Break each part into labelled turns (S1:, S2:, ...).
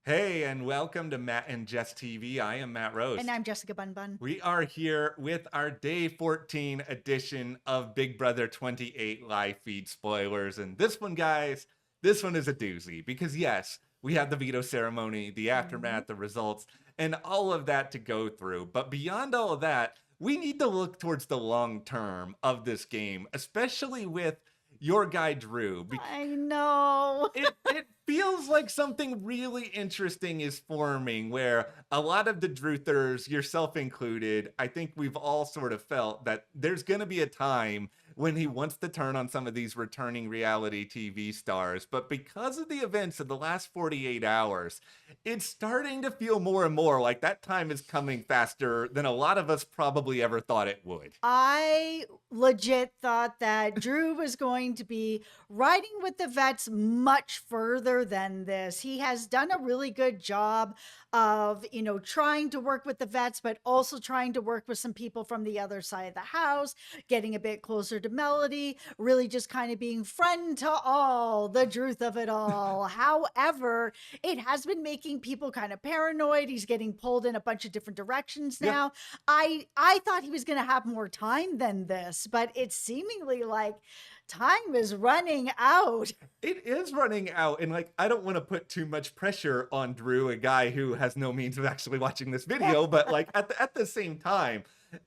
S1: Hey, and welcome to Matt and Jess TV. I am Matt Rose.
S2: And I'm Jessica Bun Bun.
S1: We are here with our day 14 edition of Big Brother 28 live feed spoilers. And this one, guys, this one is a doozy because, yes, we have the veto ceremony, the aftermath, the results, and all of that to go through. But beyond all of that, we need to look towards the long term of this game, especially with your guy, Drew.
S2: I know.
S1: It feels like something really interesting is forming where a lot of the Druthers, yourself included, I think we've all sort of felt that there's going to be a time when he wants to turn on some of these returning reality TV stars. But because of the events of the last 48 hours, it's starting to feel more and more like that time is coming faster than a lot of us probably ever thought it would.
S2: I legit thought that Drew was going to be riding with the vets much further than this. He has done a really good job of, trying to work with the vets, but also trying to work with some people from the other side of the house, getting a bit closer to Melody, really just kind of being friend to all, the truth of it all. However, it has been making people kind of paranoid. He's getting pulled in a bunch of different directions
S1: Yeah.
S2: now. I thought he was going to have more time than this, but it's seemingly like time is running out.
S1: It is running out, and like I don't want to put too much pressure on Drew, a guy who has no means of actually watching this video, but like at the same time,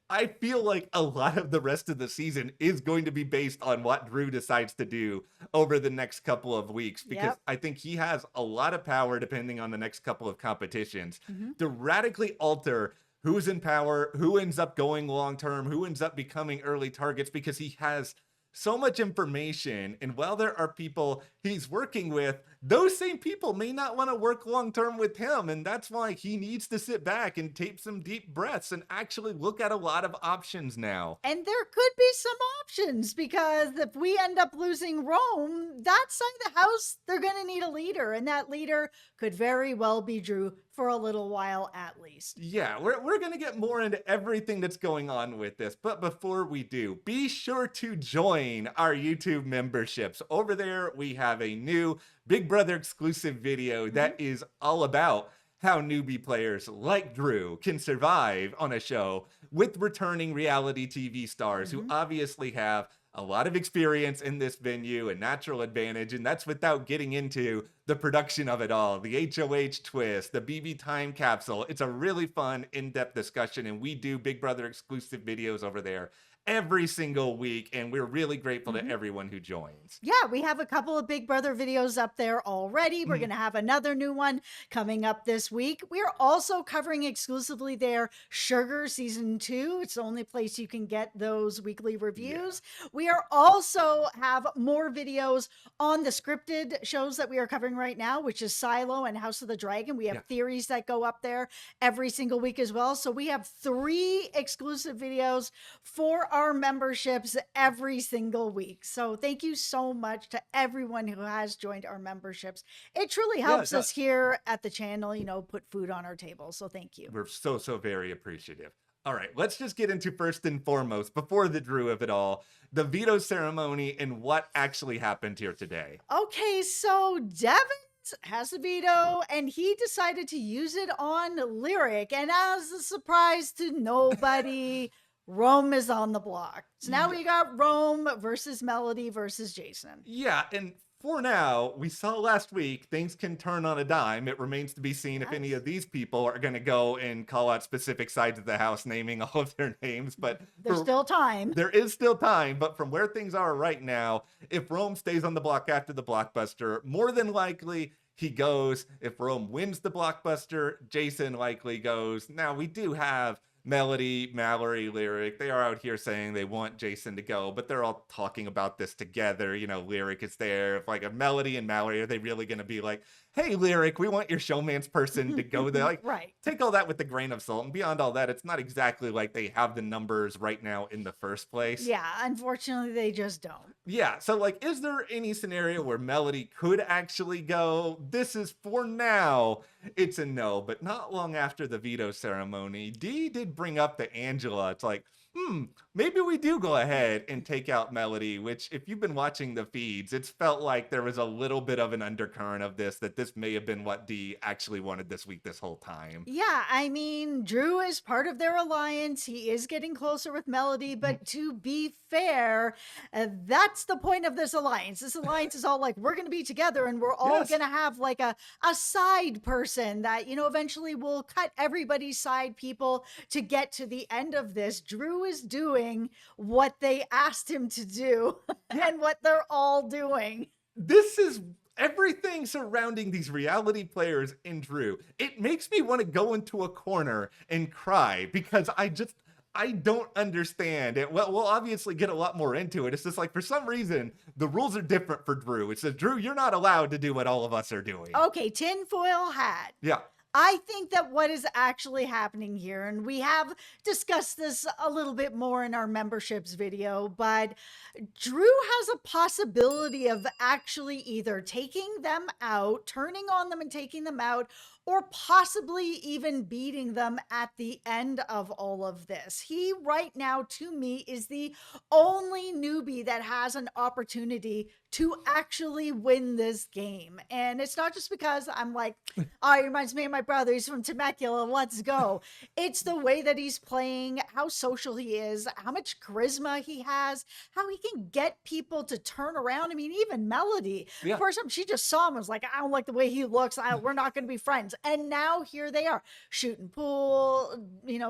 S1: I feel like a lot of the rest of the season is going to be based on what Drew decides to do over the next couple of weeks because
S2: Yep.
S1: I think he has a lot of power depending on the next couple of competitions
S2: Mhm.
S1: to radically alter who's in power, who ends up going long term, who ends up becoming early targets because he has so much information. And while there are people he's working with, those same people may not want to work long term with him. And that's why he needs to sit back and take some deep breaths and actually look at a lot of options now.
S2: And there could be some options because if we end up losing Rome, that side of the house, they're going to need a leader. And that leader could very well be Drew for a little while at least.
S1: Yeah, we're going to get more into everything that's going on with this. But before we do, be sure to join our YouTube memberships. Over there, we have a new Big Brother exclusive video that is all about how newbie players like Drew can survive on a show with returning reality TV stars who obviously have a lot of experience in this venue and natural advantage. And that's without getting into the production of it all, the HOH twist, the BB time capsule. It's a really fun, in-depth discussion. And we do Big Brother exclusive videos over there every single week. And we're really grateful to everyone who joins.
S2: Yeah, we have a couple of Big Brother videos up there already. We're going to have another new one coming up this week. We're also covering exclusively there Sugar Season 2. It's the only place you can get those weekly reviews. We are also have more videos on the scripted shows that we are covering right now, which is Silo and House of the Dragon. We have theories that go up there every single week as well. So we have 3 exclusive videos for our memberships every single week. So thank you so much to everyone who has joined our memberships. It truly helps us here at the channel, put food on our table. So thank you.
S1: We're so very appreciative. All right, let's just get into first and foremost, before the Drew of it all, the veto ceremony and what actually happened here today.
S2: Okay, so Devens has a veto and he decided to use it on Lyric. And as a surprise to nobody, Rome is on the block. So now we got Rome versus Melody versus Jason.
S1: Yeah, and for now, we saw last week, things can turn on a dime. It remains to be seen if any of these people are going to go and call out specific sides of the house, naming all of their names. But
S2: there's still time.
S1: There is still time. But from where things are right now, if Rome stays on the block after the blockbuster, more than likely he goes. If Rome wins the blockbuster, Jason likely goes. Now, we do have Melody, Mallory, Lyric, they are out here saying they want Jason to go, but they're all talking about this together. Lyric is there. If like a Melody and Mallory, are they really going to be like, hey, Lyric, we want your showman's person to go there? Like,
S2: right.
S1: Take all that with a grain of salt. And beyond all that, it's not exactly like they have the numbers right now in the first place.
S2: Yeah, unfortunately, they just don't.
S1: Yeah, so like, is there any scenario where Melody could actually go? This is, for now, it's a no. But not long after the veto ceremony, Dee did bring up to Angela. It's like, maybe we do go ahead and take out Melody, which if you've been watching the feeds, it's felt like there was a little bit of an undercurrent of this, that this may have been what D actually wanted this week this whole time.
S2: Yeah, I mean, Drew is part of their alliance. He is getting closer with Melody,
S1: Mhm.
S2: but to be fair, that's the point of this alliance. This alliance is all like, we're going to be together and we're all
S1: Yes.
S2: going to have like a side person that, eventually will cut everybody's side people to get to the end of this. Drew is doing what they asked him to do
S1: Yeah.
S2: and what they're all doing.
S1: This is everything surrounding these reality players in Drew. It makes me want to go into a corner and cry because I don't understand it. Well, we'll obviously get a lot more into it. It's just like, for some reason, the rules are different for Drew. It says, Drew, you're not allowed to do what all of us are doing.
S2: Okay, tinfoil hat.
S1: Yeah.
S2: I think that what is actually happening here, and we have discussed this a little bit more in our memberships video, but Drew has a possibility of actually either taking them out, turning on them and taking them out, or possibly even beating them at the end of all of this. He, right now, to me, is the only newbie that has an opportunity to actually win this game. And it's not just because I'm like, oh, he reminds me of my brother. He's from Temecula. Let's go. It's the way that he's playing, how social he is, how much charisma he has, how he can get people to turn around. I mean, even Melody.
S1: Yeah.
S2: First time she just saw him, was like, I don't like the way he looks. We're not going to be friends. And now here they are, shooting pool,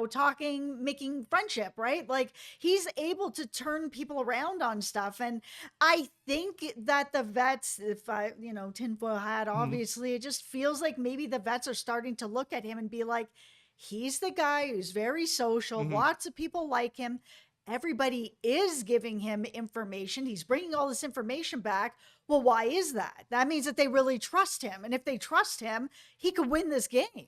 S2: talking, making friendship, right? Like, he's able to turn people around on stuff. And I think that the vets, if I, tinfoil hat, obviously, it just feels like maybe the vets are starting to look at him and be like, he's the guy who's very social. Lots of people like him. Everybody is giving him information. He's bringing all this information back. Well, why is that? That means that they really trust him. And if they trust him, he could win this game.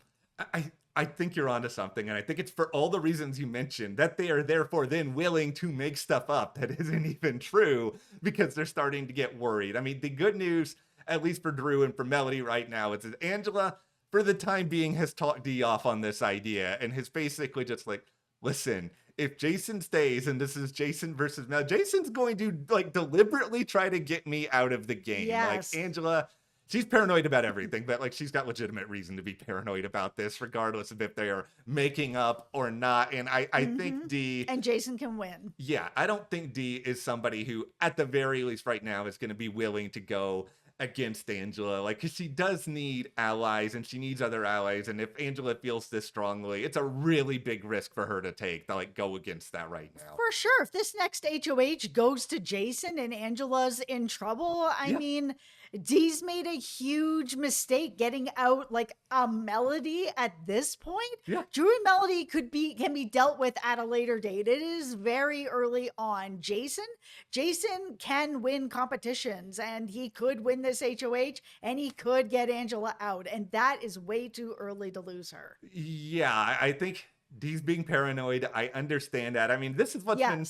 S1: I think you're onto something, and I think it's for all the reasons you mentioned, that they are therefore then willing to make stuff up that isn't even true because they're starting to get worried. I mean, the good news, at least for Drew and for Melody right now, is that Angela, for the time being, has talked D off on this idea and has basically just like, listen, if Jason stays and this is Jason versus Mel, Jason's going to like deliberately try to get me out of the game.
S2: Yes.
S1: Like, Angela, she's paranoid about everything, but like, she's got legitimate reason to be paranoid about this, regardless of if they are making up or not. And I think D,
S2: and Jason can win.
S1: yeah, I don't think D is somebody who, at the very least right now, is going to be willing to go against Angela. Like, 'cause she does need allies and she needs other allies. And if Angela feels this strongly, it's a really big risk for her to take to like go against that right now.
S2: For sure. If this next HOH goes to Jason and Angela's in trouble, I mean, Dee's made a huge mistake getting out like a Melody at this point.
S1: Yeah.
S2: Drew and Melody can be dealt with at a later date. It is very early on. Jason can win competitions and he could win this HOH and he could get Angela out. And that is way too early to lose her.
S1: Yeah, I think Dee's being paranoid. I understand that. I mean, this is what's been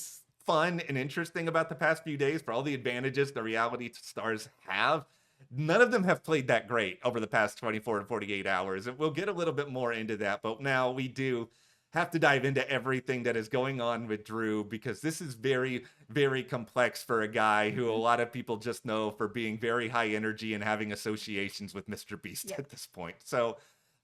S1: fun and interesting about the past few days. For all the advantages the reality stars have, none of them have played that great over the past 24 to 48 hours. And we'll get a little bit more into that, but now we do have to dive into everything that is going on with Drew, because this is very, very complex for a guy who a lot of people just know for being very high energy and having associations with Mr. Beast at this point. So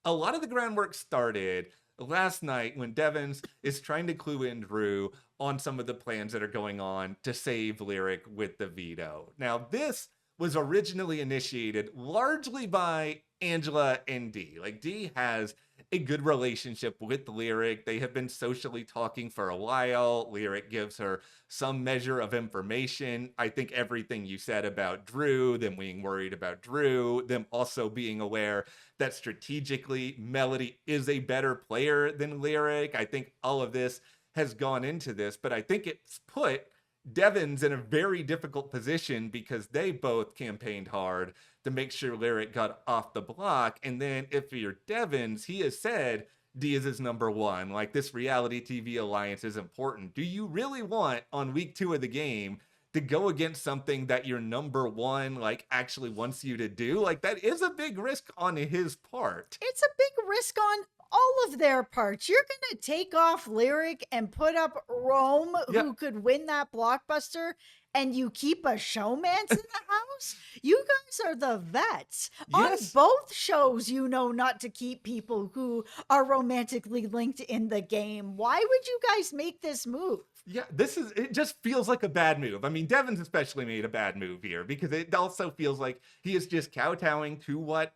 S1: a lot of the groundwork started last night when Devens is trying to clue in Drew on some of the plans that are going on to save Lyric with the veto. Now, this was originally initiated largely by Angela and D. Like, D has a good relationship with Lyric. They have been socially talking for a while. Lyric gives her some measure of information. I think everything you said about Drew, them being worried about Drew, them also being aware that strategically Melody is a better player than Lyric. I think all of this has gone into this, but I think it's put Devens in a very difficult position because they both campaigned hard to make sure Lyric got off the block. And then if you're Devens, he has said D is his number one. Like, this reality TV alliance is important. Do you really want on week 2 of the game to go against something that your number one like actually wants you to do? Like, that is a big risk on his part.
S2: It's a big risk on all of their parts. You're going to take off Lyric and put up Rome,
S1: Yeah.
S2: who could win that blockbuster, and you keep a showmance in the house? You guys are the vets. On
S1: Yes.
S2: both shows, you know not to keep people who are romantically linked in the game. Why would you guys make this move?
S1: Yeah, it just feels like a bad move. I mean, Devens especially made a bad move here because it also feels like he is just kowtowing to what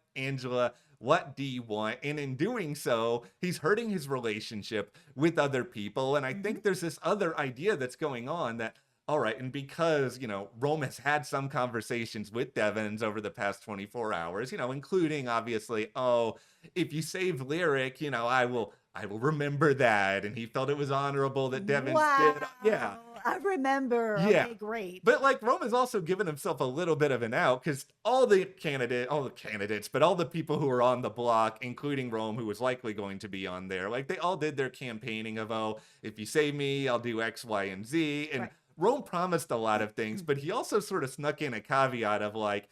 S1: Dee want. And in doing so, he's hurting his relationship with other people. And I think there's this other idea that's going on that, all right, and because, Rome has had some conversations with Devens over the past 24 hours, including obviously, oh, if you save Lyric, I will remember that. And he felt it was honorable that Devens did. Yeah.
S2: I remember.
S1: Yeah.
S2: Okay, great.
S1: But like Rome has also given himself a little bit of an out because all the candidates, but all the people who were on the block, including Rome, who was likely going to be on there, like they all did their campaigning of, oh, if you save me, I'll do X, Y, and Z. And
S2: Right.
S1: Rome promised a lot of things, but he also sort of snuck in a caveat of like,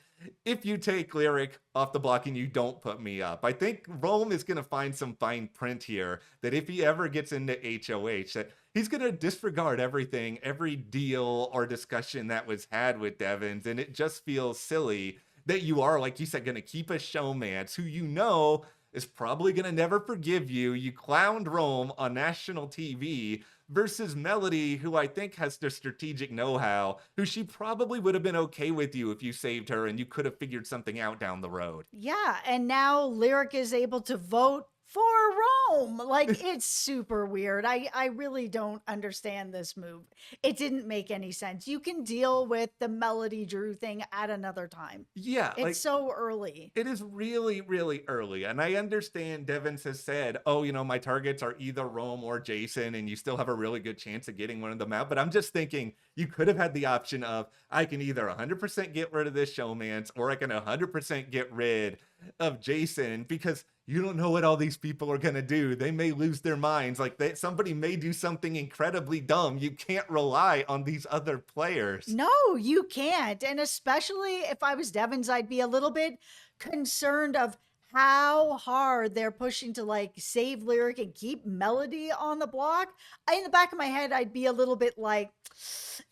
S1: if you take Lyric off the block and you don't put me up. I think Rome is going to find some fine print here that if he ever gets into HOH, that he's going to disregard everything, every deal or discussion that was had with Devens. And it just feels silly that you are, like you said, going to keep a showmance who is probably going to never forgive you. You clowned Rome on national TV versus Melody, who I think has the strategic know-how, who she probably would have been okay with you if you saved her and you could have figured something out down the road.
S2: Yeah, and now Lyric is able to vote for Rome. Like, it's super weird. I really don't understand this move. It didn't make any sense. You can deal with the Melody Drew thing at another time.
S1: Yeah,
S2: It's so early.
S1: it is really, really early. And I understand Devens has said, oh, my targets are either Rome or Jason, and you still have a really good chance of getting one of them out. But I'm just thinking you could have had the option of, I can either 100% get rid of this showmance or I can 100% get rid of Jason, because you don't know what all these people are going to do. They may lose their minds. Like somebody may do something incredibly dumb. You can't rely on these other players.
S2: No, you can't. And especially if I was Devens, I'd be a little bit concerned of how hard they're pushing to like save Lyric and keep Melody on the block. In the back of my head, I'd be a little bit like,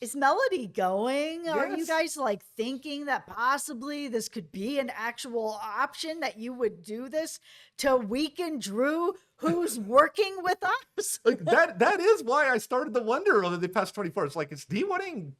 S2: is Melody going? Are you
S1: Yes.
S2: guys like thinking that possibly this could be an actual option, that you would do this to weaken Drew, who's working with us?
S1: Like that is why I started to wonder over the past 24 hours. Like, is Dee wanting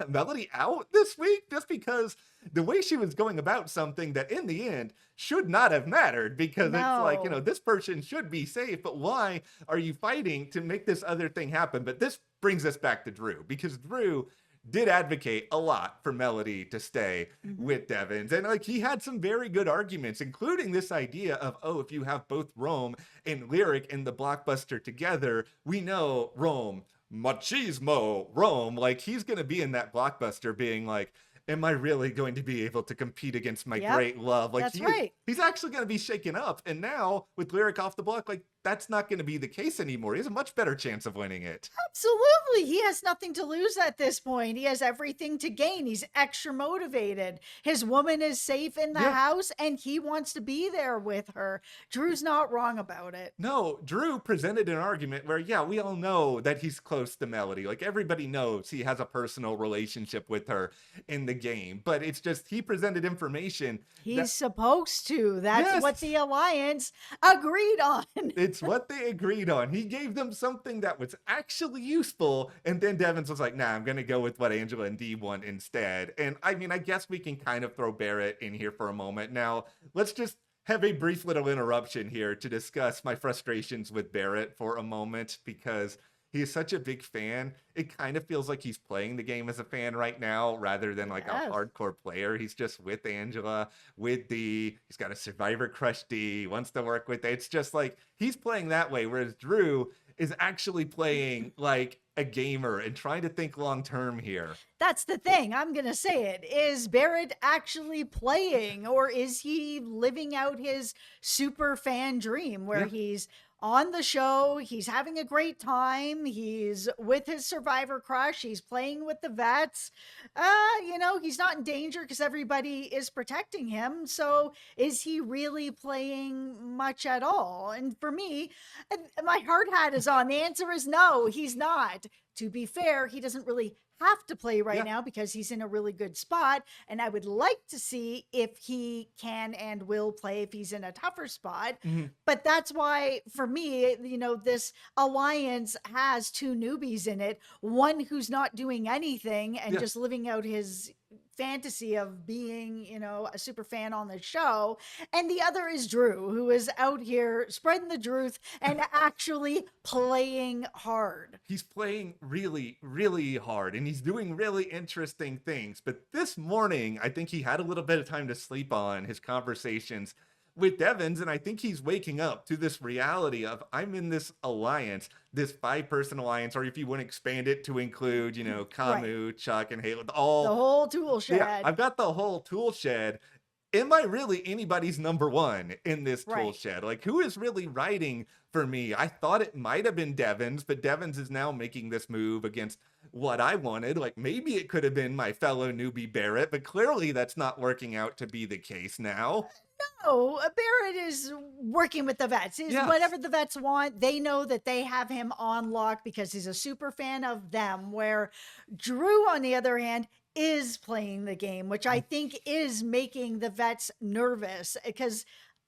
S1: Melody out this week just because the way she was going about something that in the end should not have mattered, because it's like,
S2: No.
S1: this person should be safe, but why are you fighting to make this other thing happen? But this brings us back to Drew, because Drew did advocate a lot for Melody to stay with Devens. And like he had some very good arguments, including this idea of, oh, if you have both Rome and Lyric in the blockbuster together, we know Rome, machismo, Rome, like he's going to be in that blockbuster being like, am I really going to be able to compete against my
S2: Yep,
S1: great love? Like
S2: that's right.
S1: he's actually going to be shaken up. And now with Lyric off the block, like that's not going to be the case anymore. He has a much better chance of winning it.
S2: Absolutely. He has nothing to lose at this point. He has everything to gain. He's extra motivated. His woman is safe in the
S1: Yeah.
S2: house and he wants to be there with her. Drew's not wrong about it.
S1: No, Drew presented an argument where, yeah, we all know that he's close to Melody. Like everybody knows he has a personal relationship with her in the game, but it's just he presented information.
S2: He's supposed to. That's
S1: Yes.
S2: what the Alliance agreed on.
S1: It's what they agreed on. He gave them something that was actually useful, and then Devens was like, nah, I'm going to go with what Angela and Dee want instead. And I mean, I guess we can kind of throw Barrett in here for a moment. Now, let's just have a brief little interruption here to discuss my frustrations with Barrett for a moment, because he is such a big fan. It kind of feels like he's playing the game as a fan right now rather than like
S2: Yes.
S1: a hardcore player. He's just with Angela, with Dee. He's got a survivor crush Dee, wants to work with it. It's just like he's playing that way. Whereas Drew is actually playing like a gamer and trying to think long term here.
S2: That's the thing. I'm going to say it. Is Barrett actually playing, or is he living out his super fan dream where
S1: Yeah.
S2: he's on the show, he's having a great time, he's with his survivor crush, he's playing with the vets. He's not in danger because everybody is protecting him. So is he really playing much at all? And for me, my hard hat is on. The answer is no, he's not. To be fair, he doesn't really have to play right
S1: Yeah.
S2: now because he's in a really good spot. And I would like to see if he can and will play if he's in a tougher spot.
S1: Mhm.
S2: But that's why, for me, this alliance has two newbies in it. One who's not doing anything and
S1: Yeah.
S2: just living out his fantasy of being, a super fan on the show. And the other is Drew, who is out here spreading the truth and actually playing hard.
S1: He's playing really, really hard and he's doing really interesting things. But this morning, I think he had a little bit of time to sleep on his conversations with Devens. And I think he's waking up to this reality of I'm in this alliance, this 5-person alliance, or if you want to expand it to include, Camu, Chuck, and Halo,
S2: The
S1: all.
S2: whole tool shed.
S1: Yeah, I've got the whole tool shed. Am I really anybody's number one in this tool
S2: Right.
S1: shed? Like, who is really writing for me? I thought it might have been Devens, but Devens is now making this move against what I wanted. Like, maybe it could have been my fellow newbie Barrett, but clearly that's not working out to be the case now.
S2: No, Barrett is working with the vets. Is
S1: Yes.
S2: whatever the vets want. They know that they have him on lock because he's a super fan of them. Where Drew, on the other hand, is playing the game, which I think is making the vets nervous because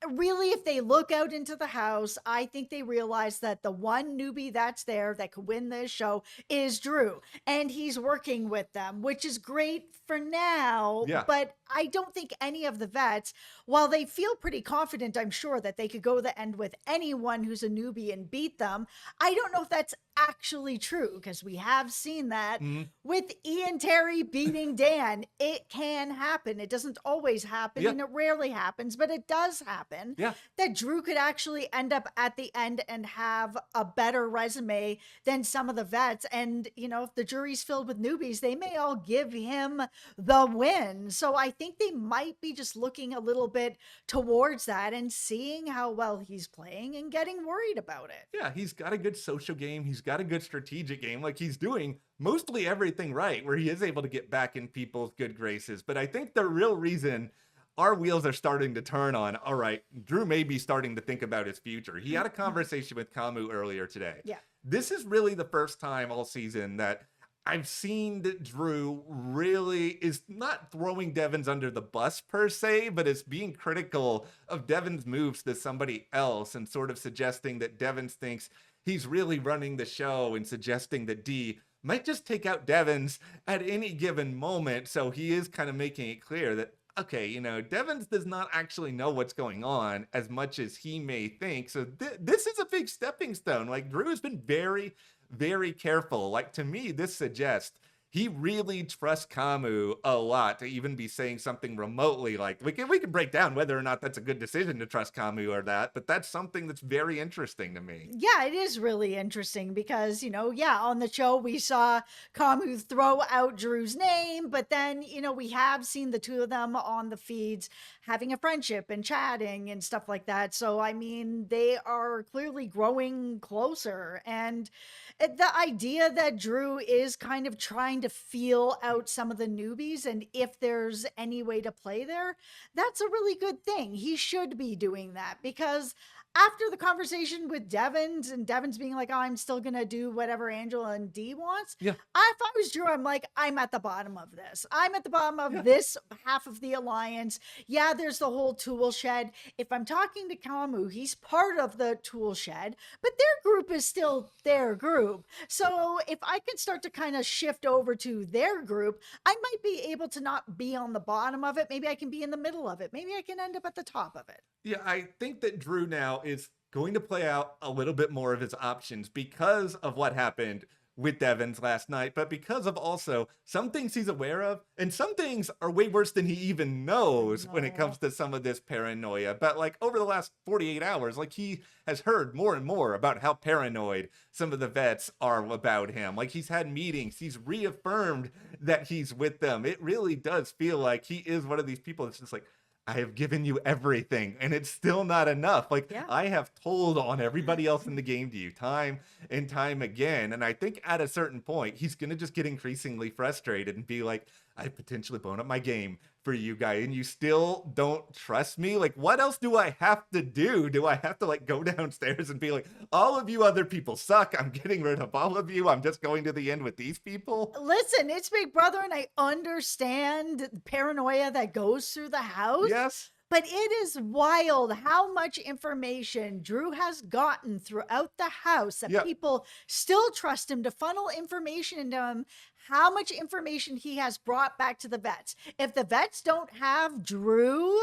S2: really, if they look out into the house, I think they realize that the one newbie that's there that could win this show is Drew, and he's working with them, which is great for now.
S1: Yeah.
S2: But I don't think any of the vets, while they feel pretty confident, I'm sure that they could go the end with anyone who's a newbie and beat them. I don't know if that's actually true because we have seen that
S1: Mhm.
S2: with Ian Terry beating Dan. It can happen. It doesn't always happen,
S1: Yeah.
S2: and it rarely happens, but it does happen
S1: Yeah.
S2: that Drew could actually end up at the end and have a better resume than some of the vets. And, if the jury's filled with newbies, they may all give him the win. So I think they might be just looking a little bit towards that and seeing how well he's playing and getting worried about it.
S1: Yeah, he's got a good social game. He's got a good strategic game. Like, he's doing mostly everything right, where he is able to get back in people's good graces. But I think the real reason our wheels are starting to turn on, all right, Drew may be starting to think about his future. He had a conversation with Camu earlier today.
S2: Yeah.
S1: This is really the first time all season that I've seen that Drew really is not throwing Devens under the bus per se, but is being critical of Devens' moves to somebody else and sort of suggesting that Devens thinks he's really running the show and suggesting that D might just take out Devens at any given moment. So he is kind of making it clear that, okay, Devens does not actually know what's going on as much as he may think. So this is a big stepping stone. Like, Drew has been very, very careful. Like, to me, this suggests he really trusts Camu a lot to even be saying something remotely like, we can break down whether or not that's a good decision to trust Camu or that, but that's something that's very interesting to me.
S2: Yeah, it is really interesting because, on the show we saw Camu throw out Drew's name, but then, we have seen the two of them on the feeds having a friendship and chatting and stuff like that. So, I mean, they are clearly growing closer. And the idea that Drew is kind of trying to feel out some of the newbies and if there's any way to play there, that's a really good thing. He should be doing that because after the conversation with Devens and Devens being like, oh, I'm still going to do whatever Angela and Dee wants.
S1: Yeah.
S2: If I was Drew, I'm like, I'm at the bottom of this. I'm at the bottom of this half of the alliance. Yeah, there's the whole tool shed. If I'm talking to Camu, he's part of the tool shed, but their group is still their group. So if I can start to kind of shift over to their group, I might be able to not be on the bottom of it. Maybe I can be in the middle of it. Maybe I can end up at the top of it.
S1: Yeah, I think that Drew now is going to play out a little bit more of his options because of what happened with Devens last night, but because of also some things he's aware of, and some things are way worse than he even
S2: I
S1: knows when it
S2: know.
S1: comes to some of this paranoia. But like over the last 48 hours, like he has heard more and more about how paranoid some of the vets are about him. Like he's had meetings, he's reaffirmed that he's with them. It really does feel like he is one of these people that's just like, I have given you everything and it's still not enough. Like
S2: Yeah.
S1: I have told on everybody else in the game to you time and time again. And I think at a certain point, he's going to just get increasingly frustrated and be like, I've potentially blown up my game for you guys and you still don't trust me. Like, what else do I have to do? Do I have to like go downstairs and be like, all of you other people suck. I'm getting rid of all of you. I'm just going to the end with these people.
S2: Listen, it's Big Brother, and I understand the paranoia that goes through the house.
S1: Yes.
S2: But it is wild how much information Drew has gotten throughout the house that
S1: Yeah.
S2: people still trust him to funnel information into him. How much information he has brought back to the vets. If the vets don't have Drew,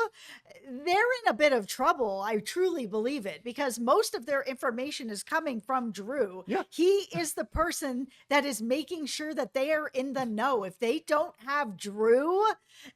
S2: they're in a bit of trouble. I truly believe it because most of their information is coming from Drew.
S1: Yeah.
S2: He is the person that is making sure that they are in the know. If they don't have Drew,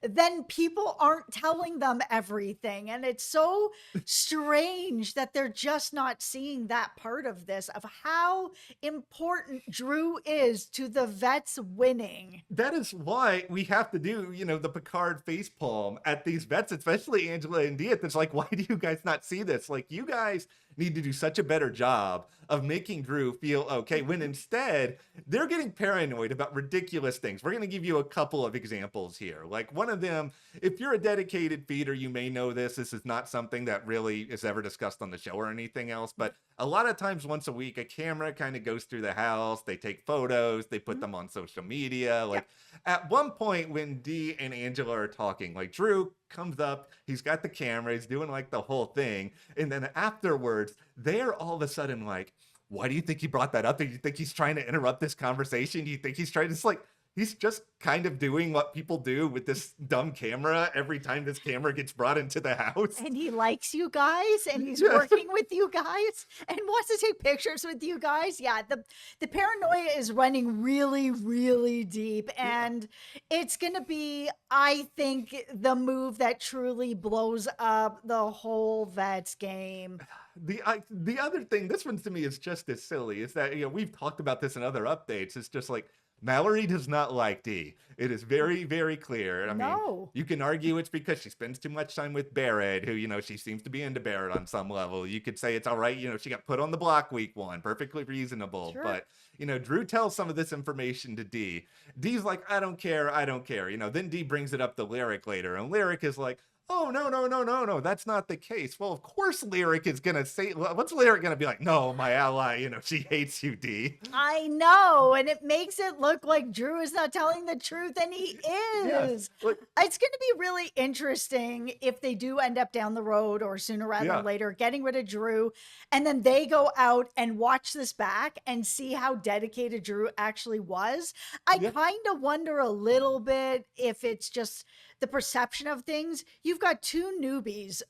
S2: then people aren't telling them everything. And it's so strange that they're just not seeing that part of this, of how important Drew is to the vets winning.
S1: That is why we have to do, the Picard facepalm at these vets, especially Angela and Diaz. It's like, why do you guys not see this? Like, you guys need to do such a better job of making Drew feel okay when instead they're getting paranoid about ridiculous things. We're going to give you a couple of examples here. Like one of them, if you're a dedicated feeder, you may know this. This is not something that really is ever discussed on the show or anything else, but a lot of times once a week, a camera kind of goes through the house. They take photos, they put them on social media. Like at one point when Dee and Angela are talking, like Drew comes up, he's got the camera, he's doing like the whole thing. And then afterwards, they're all of a sudden like, why do you think he brought that up? Do you think he's trying to interrupt this conversation? Do you think he's trying to, it's like, he's just kind of doing what people do with this dumb camera every time this camera gets brought into the house.
S2: And he likes you guys and he's
S1: Yes.
S2: working with you guys and wants to take pictures with you guys. Yeah, the paranoia is running really, really deep. And it's going to be, I think, the move that truly blows up the whole Vets game.
S1: The other thing, this one to me is just as silly, is that we've talked about this in other updates. It's just like Mallory does not like Dee. It is very, very clear. I mean, you can argue it's because she spends too much time with Barrett, who, she seems to be into Barrett on some level. You could say it's all right, she got put on the block week 1, perfectly reasonable.
S2: Sure.
S1: But, Drew tells some of this information to Dee. Dee's like, I don't care. Then Dee brings it up to Lyric later, and Lyric is like, oh, no, that's not the case. Well, of course Lyric is going to say, what's Lyric going to be like? No, my ally, she hates you, Dee.
S2: I know, and it makes it look like Drew is not telling the truth, and he is.
S1: Yeah, look,
S2: it's going to be really interesting if they do end up down the road or sooner rather than later getting rid of Drew, and then they go out and watch this back and see how dedicated Drew actually was. I kind of wonder a little bit if it's just the perception of things. You've got two newbies,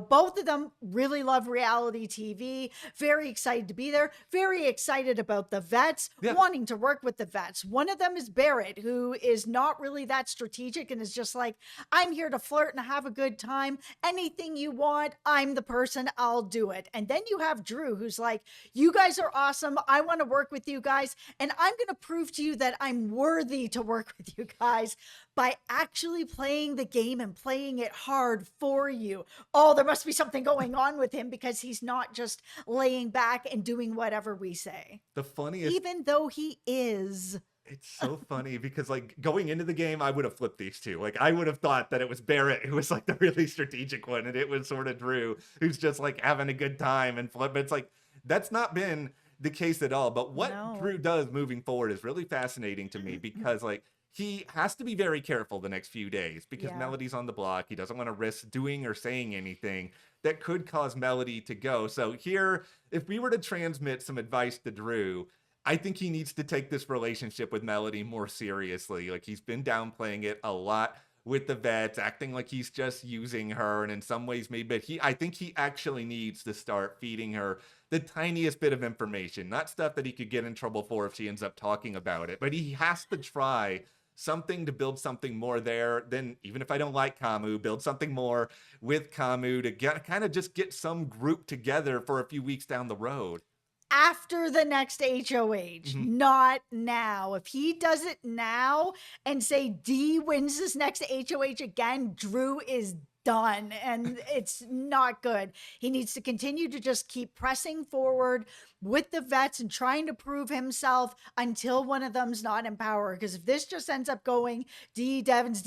S2: both of them really love reality TV, very excited to be there, very excited about the vets, wanting to work with the vets. One of them is Barrett, who is not really that strategic and is just like, I'm here to flirt and have a good time. Anything you want, I'm the person, I'll do it. And then you have Drew, who's like, you guys are awesome. I want to work with you guys. And I'm going to prove to you that I'm worthy to work with you guys by actually playing the game and playing it hard for you. Oh, there must be something going on with him because he's not just laying back and doing whatever we say.
S1: The funniest,
S2: even though he is.
S1: It's so funny because like going into the game, I would have flipped these two. Like I would have thought that it was Barrett who was like the really strategic one, and it was sort of Drew who's just like having a good time and flip. It's like that's not been the case at all. But what Drew does moving forward is really fascinating to me because like he has to be very careful the next few days because Melody's on the block. He doesn't want to risk doing or saying anything that could cause Melody to go. So here, if we were to transmit some advice to Drew, I think he needs to take this relationship with Melody more seriously. Like he's been downplaying it a lot with the vets, acting like he's just using her. And in some ways, maybe, but I think he actually needs to start feeding her the tiniest bit of information, not stuff that he could get in trouble for if she ends up talking about it. But he has to try something to build something more there. Then, even if I don't like Camus, build something more with Camus to get kind of just get some group together for a few weeks down the road.
S2: After the next HOH, not now. If he does it now and say D wins this next HOH again, Drew is done, and it's not good. He needs to continue to just keep pressing forward with the vets and trying to prove himself until one of them's not in power. Because if this just ends up going Devens,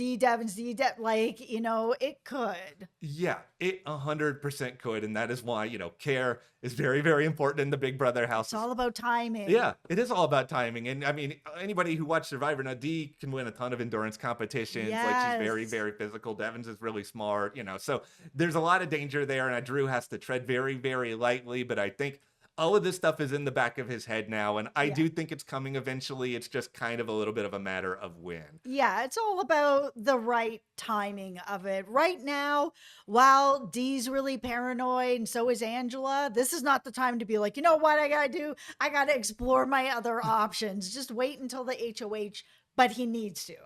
S2: like, it could.
S1: Yeah, it 100% could. And that is why, care is very, very important in the Big Brother house.
S2: It's all about timing.
S1: Yeah, it is all about timing. And I mean, anybody who watched Survivor, now Dee can win a ton of endurance competitions.
S2: Yes.
S1: Like, she's very, very physical. Devens is really smart, so there's a lot of danger there. And Drew has to tread very, very lightly. But I think all of this stuff is in the back of his head now. And I do think it's coming eventually. It's just kind of a little bit of a matter of when.
S2: Yeah, it's all about the right timing of it. Right now, while Dee's really paranoid and so is Angela, this is not the time to be like, you know what I gotta do? I gotta explore my other options. Just wait until the HOH, but he needs to.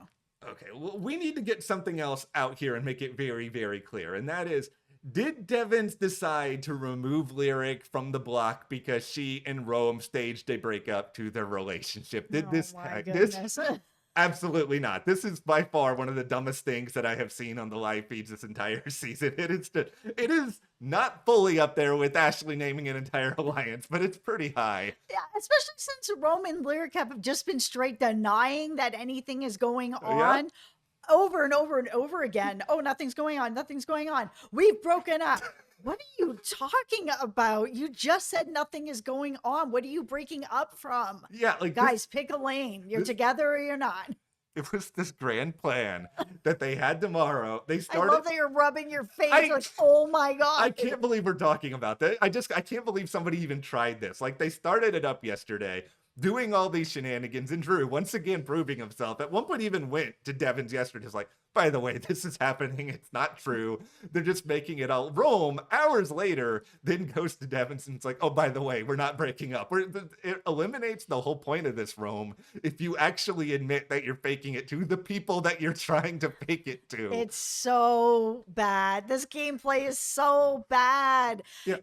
S1: Okay, well, we need to get something else out here and make it very, very clear. And that is, did Devens decide to remove Lyric from the block because she and Rome staged a breakup to their relationship? Did this? Absolutely not. This is by far one of the dumbest things that I have seen on the live feeds this entire season. It is not fully up there with Ashley naming an entire alliance, but it's pretty high.
S2: Yeah, especially since Rome and Lyric have just been straight denying that anything is going on. Over and over and over again. Oh, nothing's going on. Nothing's going on. We've broken up. What are you talking about? You just said nothing is going on. What are you breaking up from?
S1: Yeah, like,
S2: guys, pick a lane. You're together or you're not.
S1: It was this grand plan that they had tomorrow. They started.
S2: I love that you're rubbing your face like, oh my God.
S1: I can't believe we're talking about that. I can't believe somebody even tried this. Like, they started it up yesterday, doing all these shenanigans, and Drew once again proving himself. At one point, even went to Devens yesterday. It's like, by the way, this is happening. It's not true. They're just making it all. Rome, hours later, then goes to Devens and it's like, oh, by the way, we're not breaking up. It eliminates the whole point of this, Rome, if you actually admit that you're faking it to the people that you're trying to fake it to.
S2: It's so bad. This gameplay is so bad.
S1: Yeah.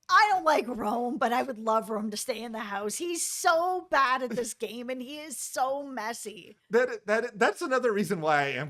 S2: I don't like Rome, but I would love Rome to stay in the house. He's so bad at this game, and he is so messy.
S1: That's another reason why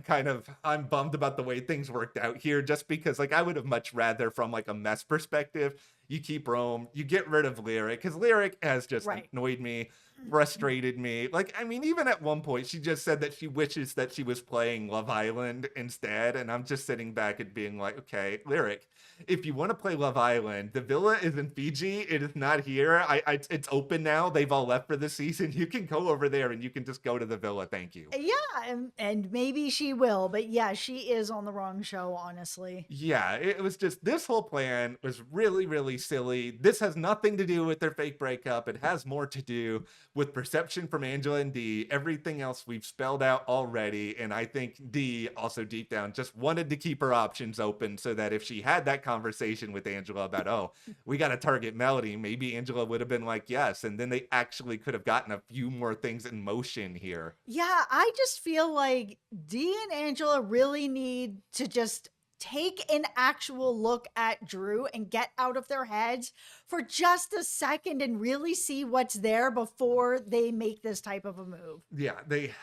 S1: I'm bummed about the way things worked out here, just because, like, I would have much rather, from like a mess perspective, you keep Rome, you get rid of Lyric, because Lyric has just annoyed me, frustrated me. Like, I mean, even at one point, she just said that she wishes that she was playing Love Island instead, and I'm just sitting back and being like, okay, Lyric, if you want to play Love Island, the villa is in Fiji. It is not here. It's open now. They've all left for the season. You can go over there and you can just go to the villa. Thank you.
S2: Yeah, and maybe she will, but yeah, she is on the wrong show, honestly.
S1: Yeah, it was just, this whole plan was really, really silly. This has nothing to do with their fake breakup. It has more to do with perception from Angela and Dee. Everything else we've spelled out already. And I think Dee also deep down just wanted to keep her options open so that if she had that conversation with Angela about, oh, we got to target Melody, maybe Angela would have been like, yes. And then they actually could have gotten a few more things in motion here.
S2: Yeah, I just feel like Dee and Angela really need to just take an actual look at Drew and get out of their heads for just a second and really see what's there before they make this type of a move.
S1: Yeah, they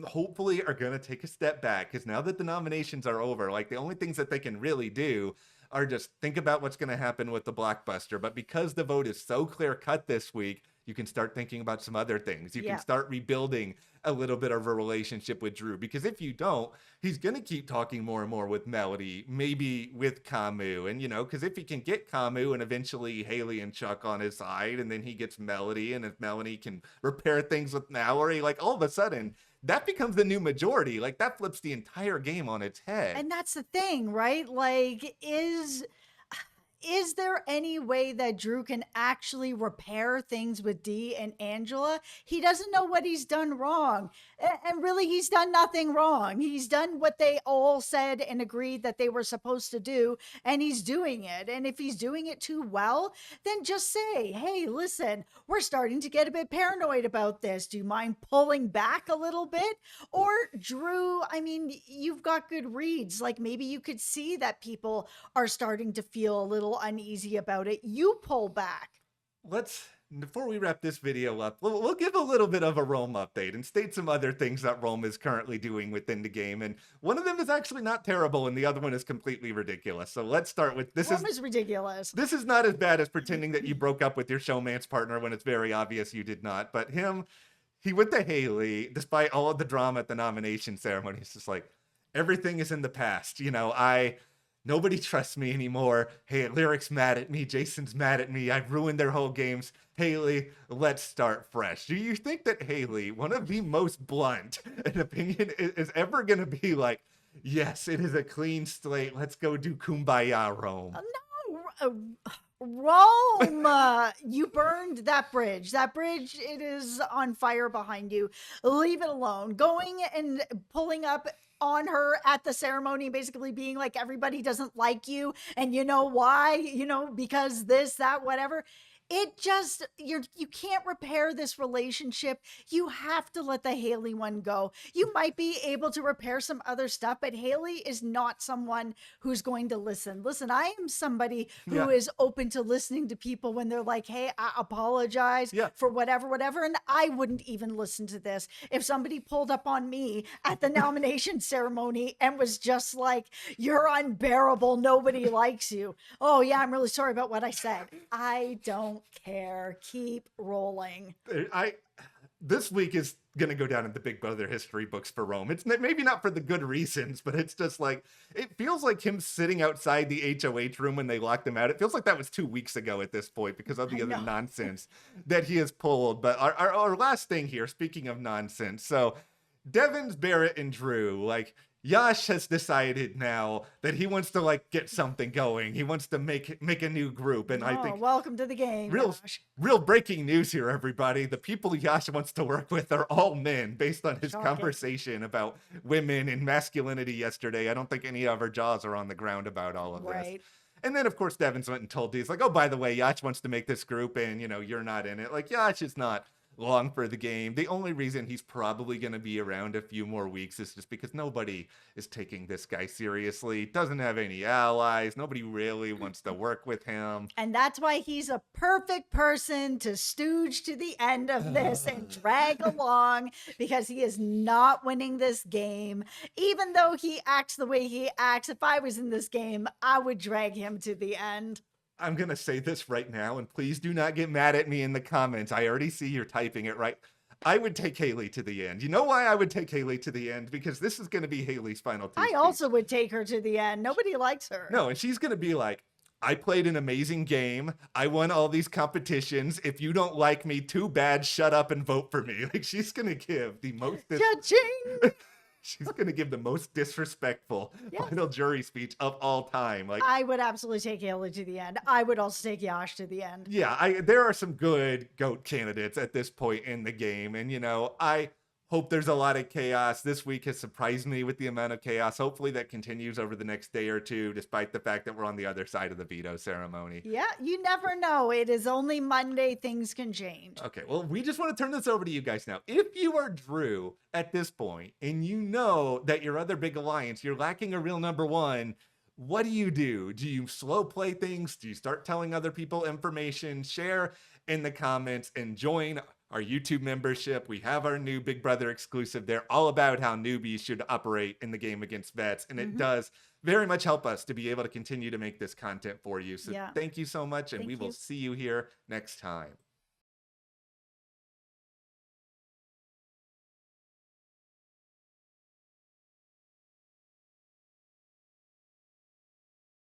S1: hopefully are going to take a step back, because now that the nominations are over, like, the only things that they can really do are just think about what's going to happen with the blockbuster. But because the vote is so clear cut this week, you can start thinking about some other things. You can start rebuilding a little bit of a relationship with Drew, because if you don't, he's going to keep talking more and more with Melody, maybe with Camus. And, because if he can get Camus and eventually Haley and Chuck on his side, and then he gets Melody, and if Melody can repair things with Mallory, like, all of a sudden, that becomes the new majority. Like, that flips the entire game on its head.
S2: And that's the thing, right? Like, is there any way that Drew can actually repair things with Dee and Angela? He doesn't know what he's done wrong. And really, he's done nothing wrong. He's done what they all said and agreed that they were supposed to do, and he's doing it. And if he's doing it too well, then just say, hey, listen, we're starting to get a bit paranoid about this. Do you mind pulling back a little bit? Or, Drew, I mean, you've got good reads. Like maybe you could see that people are starting to feel a little uneasy about it. You pull back.
S1: Before we wrap this video up, we'll give a little bit of a Rome update and state some other things that Rome is currently doing within the game. And one of them is actually not terrible, and the other one is completely ridiculous. So let's start with this.
S2: Rome is ridiculous.
S1: This is not as bad as pretending that you broke up with your showmance partner when it's very obvious you did not. But he went to Haley, despite all of the drama at the nomination ceremony. It's just like, everything is in the past. Nobody trusts me anymore. Hey, Lyric's mad at me. Jason's mad at me. I've ruined their whole games. Haley, let's start fresh. Do you think that Haley, one of the most blunt in opinion, is ever going to be like, yes, it is a clean slate. Let's go do Kumbaya, Rome?
S2: No, Rome, you burned that bridge. That bridge, it is on fire behind you. Leave it alone. Going and pulling up on her at the ceremony, basically being like, everybody doesn't like you. And you know why? Because this, that, whatever. It just, you can't repair this relationship. You have to let the Haley one go. You might be able to repair some other stuff, but Haley is not someone who's going to listen. Listen, I am somebody who is open to listening to people when they're like, hey, I apologize for whatever. And I wouldn't even listen to this. If somebody pulled up on me at the nomination ceremony and was just like, you're unbearable, nobody likes you. Oh yeah, I'm really sorry about what I said. I don't care. Keep rolling.
S1: This week is going to go down in the Big Brother history books for Rome. It's maybe not for the good reasons, but it's just like, it feels like him sitting outside the HOH room when they locked him out. It feels like that was 2 weeks ago at this point because of the other nonsense that he has pulled. But our last thing here, speaking of nonsense, so Devens, Barrett, and Drew, like, Yash has decided now that he wants to get something going. He wants to make a new group, and I think
S2: welcome to the game.
S1: Real breaking news here, everybody. The people Yash wants to work with are all men, based on his conversation about women and masculinity yesterday. I don't think any of our jaws are on the ground about all of this. And then, of course, Devens went and told Dee, like, oh, by the way, Yash wants to make this group, and you're not in it. Like, Yash is not long for the game. The only reason he's probably going to be around a few more weeks is just because nobody is taking this guy seriously. Doesn't have any allies. Nobody really wants to work with him.
S2: And that's why he's a perfect person to stooge to the end of this and drag along, because he is not winning this game. Even though he acts the way he acts, if I was in this game, I would drag him to the end.
S1: I'm going to say this right now, and please do not get mad at me in the comments. I already see you're typing it right. I would take Haley to the end. You know why I would take Haley to the end? Because this is going to be Haley's final two
S2: I also would take her to the end. Nobody likes her.
S1: No, and she's going to be like, I played an amazing game. I won all these competitions. If you don't like me, too bad. Shut up and vote for me. Like, she's going to give the most...
S2: Cha-ching!
S1: She's going to give the most disrespectful final jury speech of all time. Like,
S2: I would absolutely take Haley to the end. I would also take Yash to the end.
S1: Yeah, there are some good GOAT candidates at this point in the game. And, I hope there's a lot of chaos. This week has surprised me with the amount of chaos. Hopefully that continues over the next day or two, despite the fact that we're on the other side of the veto ceremony.
S2: Yeah, you never know. It is only Monday. Things can change.
S1: Okay, well, we just want to turn this over to you guys now. If you are Drew at this point, and you know that your other big alliance, you're lacking a real number one, what do you do? Do you slow play things? Do you start telling other people information? Share in the comments and join our YouTube membership. We have our new Big Brother exclusive there, all about how newbies should operate in the game against vets. And it does very much help us to be able to continue to make this content for you. So thank you so much, and we will see you here next time.